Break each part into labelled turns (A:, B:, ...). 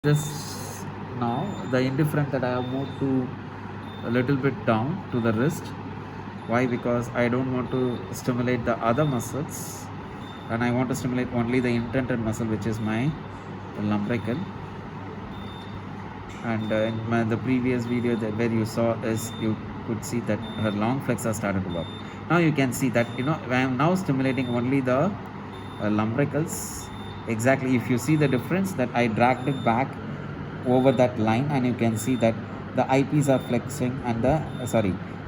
A: Just now the indifferent that I have moved to a little bit down to the wrist. Why? Because I don't want to stimulate the other muscles and I want to stimulate only the indented muscle, which is my lumbrical. And the previous video where you saw is you could see that her long flexor started to work. Now you can see that I am now stimulating only the lumbricals. Exactly, if you see the difference, that I dragged it back over that line, and you can see that the IPs are flexing and the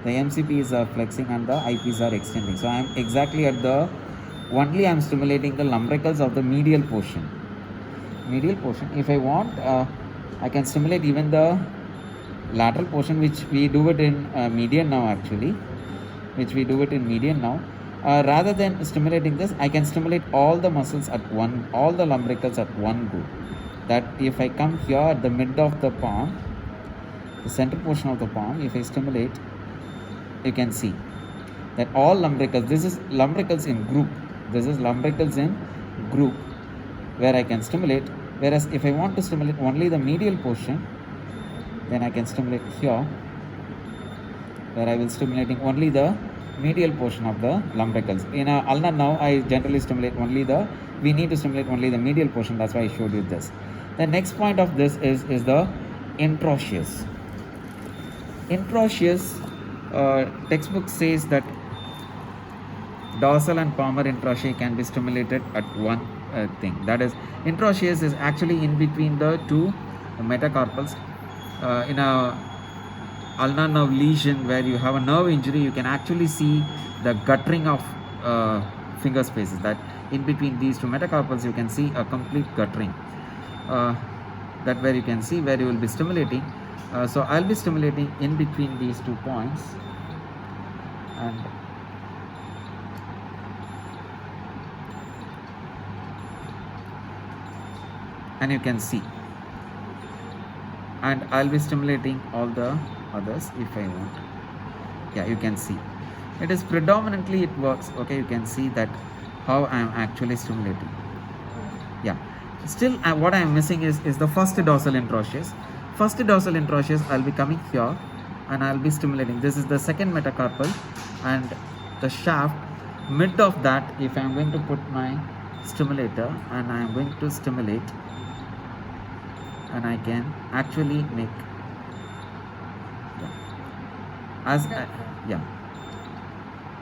A: MCPs are flexing and the IPs are extending. So I am exactly at the only I am stimulating the lumbricals of the medial portion. If I want, I can stimulate even the lateral portion, which we do it in median now actually, rather than stimulating this, I can stimulate all the muscles all the lumbricals at one go. That if I come here at the mid of the palm, the center portion of the palm, if I stimulate, you can see that all lumbricals, this is lumbricals in group, where I can stimulate. Whereas if I want to stimulate only the medial portion, then I can stimulate here, where I will stimulating only the medial portion of the lumbricals. In ulnar now, I generally stimulate we need to stimulate only the medial portion. That's why I showed you this. The next point of this is the interosseous. Textbook says that dorsal and palmar interosseae can be stimulated at one thing. That is, interosseous is actually in between the two metacarpals. In a ulnar nerve lesion where you have a nerve injury, you can actually see the guttering of finger spaces. That in between these two metacarpals, you can see a complete guttering. That where you can see where you will be stimulating. So I'll be stimulating in between these 2 points, and you can see, and I'll be stimulating all the others if I want. Yeah, you can see it is predominantly it works. Okay, you can see that how I am actually stimulating. Yeah, still what I am missing is the first dorsal interosseous. I'll be coming here and I'll be stimulating. This is the second metacarpal and the shaft. Mid of that, if I am going to put my stimulator and I am going to stimulate, and I can actually make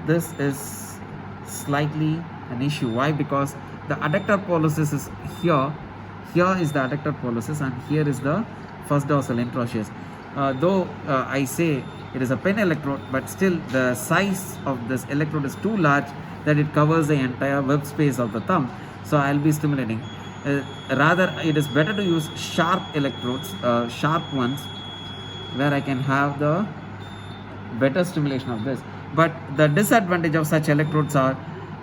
A: this is slightly an issue. Why? Because the adductor pollicis is here is the adductor pollicis, and here is the first dorsal interosseous. Though I say it is a pen electrode, but still the size of this electrode is too large that it covers the entire web space of the thumb. So I'll be stimulating. Rather, it is better to use sharp electrodes, sharp ones, where I can have the better stimulation of this. But the disadvantage of such electrodes are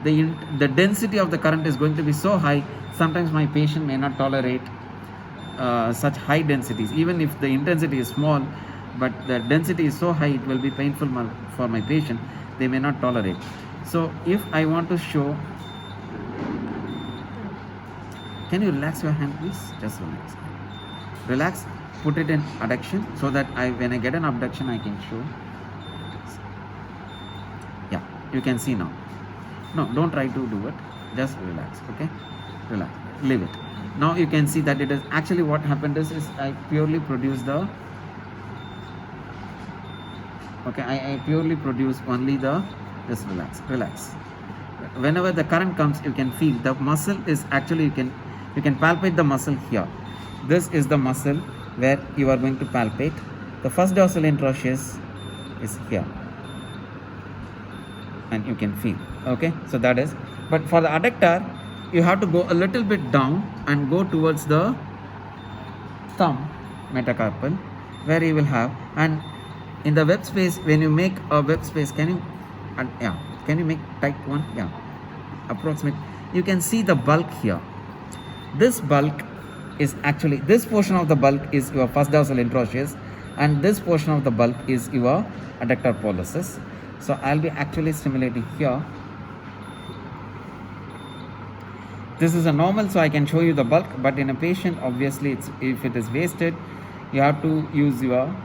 A: the density of the current is going to be so high. Sometimes my patient may not tolerate such high densities. Even if the intensity is small, but the density is so high, it will be painful for my patient. They may not tolerate. So if I want to show, can you relax your hand, please? Just relax. Put it in adduction so that when I get an abduction, I can show. Yeah, you can see now. No, don't try to do it. Just relax. Okay, relax. Leave it. Now you can see that it is actually what happened is I purely produce the. Okay, I purely produce only the. Just relax. Whenever the current comes, you can feel the muscle is actually you can palpate the muscle here. This is the muscle where you are going to palpate. The first dorsal interosseous is here, and you can feel. Okay, so that is. But for the adductor, you have to go a little bit down and go towards the thumb metacarpal, where you will have, and in the web space, when you make a web space, can you make type 1? Yeah, approximate. You can see the bulk here. This bulk is actually, this portion of the bulk is your first dorsal interosseous, and this portion of the bulk is your adductor pollicis. So I'll be actually stimulating here. This is a normal, so I can show you the bulk, but in a patient, obviously, if it is wasted, you have to use your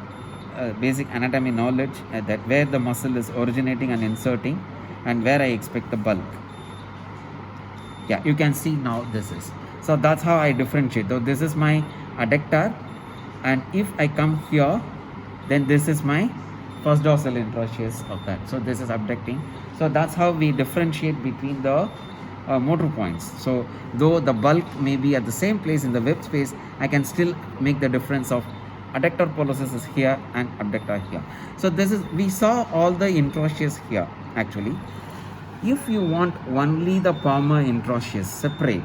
A: basic anatomy knowledge that where the muscle is originating and inserting and where I expect the bulk. Yeah, you can see now this is. So that's how I differentiate. Though this is my adductor, and if I come here, then this is my first dorsal interosseous of that. So this is abducting. So that's how we differentiate between the motor points. So though the bulk may be at the same place in the web space, I can still make the difference of adductor pollicis is here and abductor here. So this is, we saw all the interosseous here actually. If you want only the palmar interosseous separate,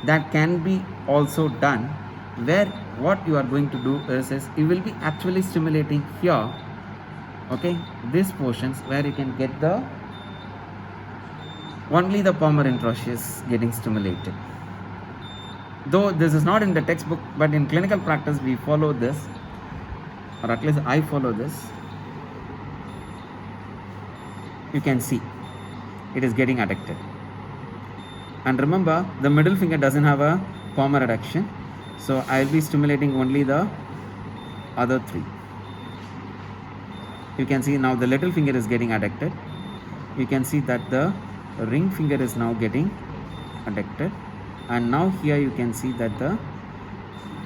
A: that can be also done, where what you are going to do is you will be actually stimulating here, okay, these portions where you can get the only the palmar interosseous getting stimulated. Though this is not in the textbook, but in clinical practice we follow this, or at least I follow this. You can see it is getting adducted. And remember, the middle finger doesn't have a palmar adduction, so I will be stimulating only the other three. You can see now the little finger is getting adducted. You can see that the ring finger is now getting adducted, and now here you can see that the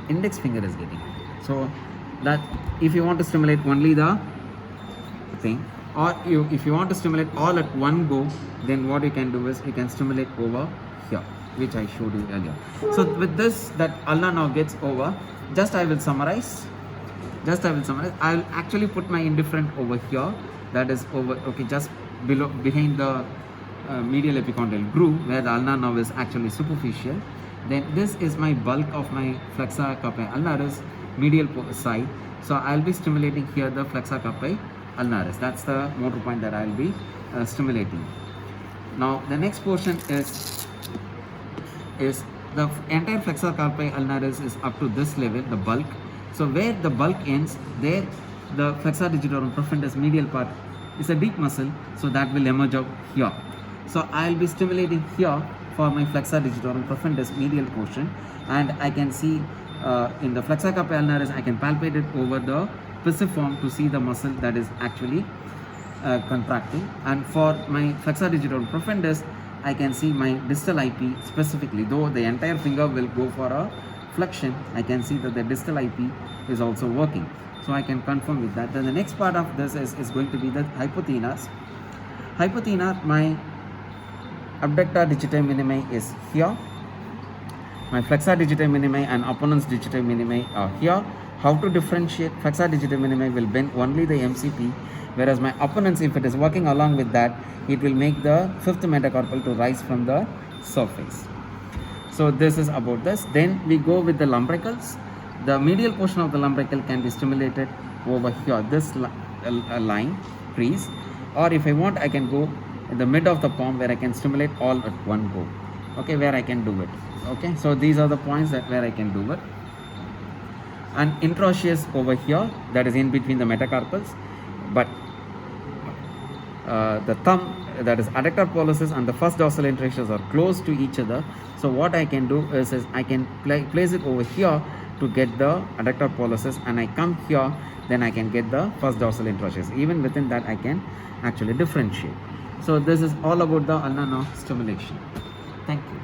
A: index finger is getting adducted. So that if you want to stimulate only the thing, or if you want to stimulate all at one go, then what you can do is you can stimulate over here, which I showed you earlier. So with this, that ulna now gets over. Just I will summarize. I will actually put my indifferent over here, that is over, okay, just below, behind the medial epicondyl groove, where the ulna now is actually superficial. Then this is my bulk of my flexor carpi ulnaris medial side. So I will be stimulating here the flexor carpi ulnaris. That's the motor point that I will be stimulating. Now the next portion is the entire flexor carpi ulnaris is up to this level, the bulk. So where the bulk ends, there the flexor digitorum profundus medial part is a deep muscle, so that will emerge out here. So I will be stimulating here for my flexor digitorum profundus medial portion, and I can see in the flexor carpi ulnaris, I can palpate it over the pisiform to see the muscle that is actually contracting. And for my flexor digitorum profundus, I can see my distal IP specifically. Though the entire finger will go for a flexion, I can see that the distal IP is also working. So I can confirm with that. Then the next part of this is going to be the hypothenas. Hypothenar, my abductor digiti minimi is here. My flexor digiti minimi and opponent's digiti minimi are here. How to differentiate? Flexor digiti minimi will bend only the MCP, whereas my opponents, if it is working along with that, it will make the fifth metacarpal to rise from the surface. So this is about this. Then we go with the lumbricals. The medial portion of the lumbrical can be stimulated over here, this line, crease. Or if I want, I can go in the mid of the palm where I can stimulate all at one go. Okay, where I can do it. Okay, so these are the points that where I can do it. And interosseous over here, that is in between the metacarpals, but the thumb, that is adductor pollicis, and the first dorsal interosseous are close to each other. So what I can do is I can place it over here to get the adductor pollicis, and I come here, then I can get the first dorsal interosseous. Even within that, I can actually differentiate. So this is all about the ulnar nerve stimulation. Thank you.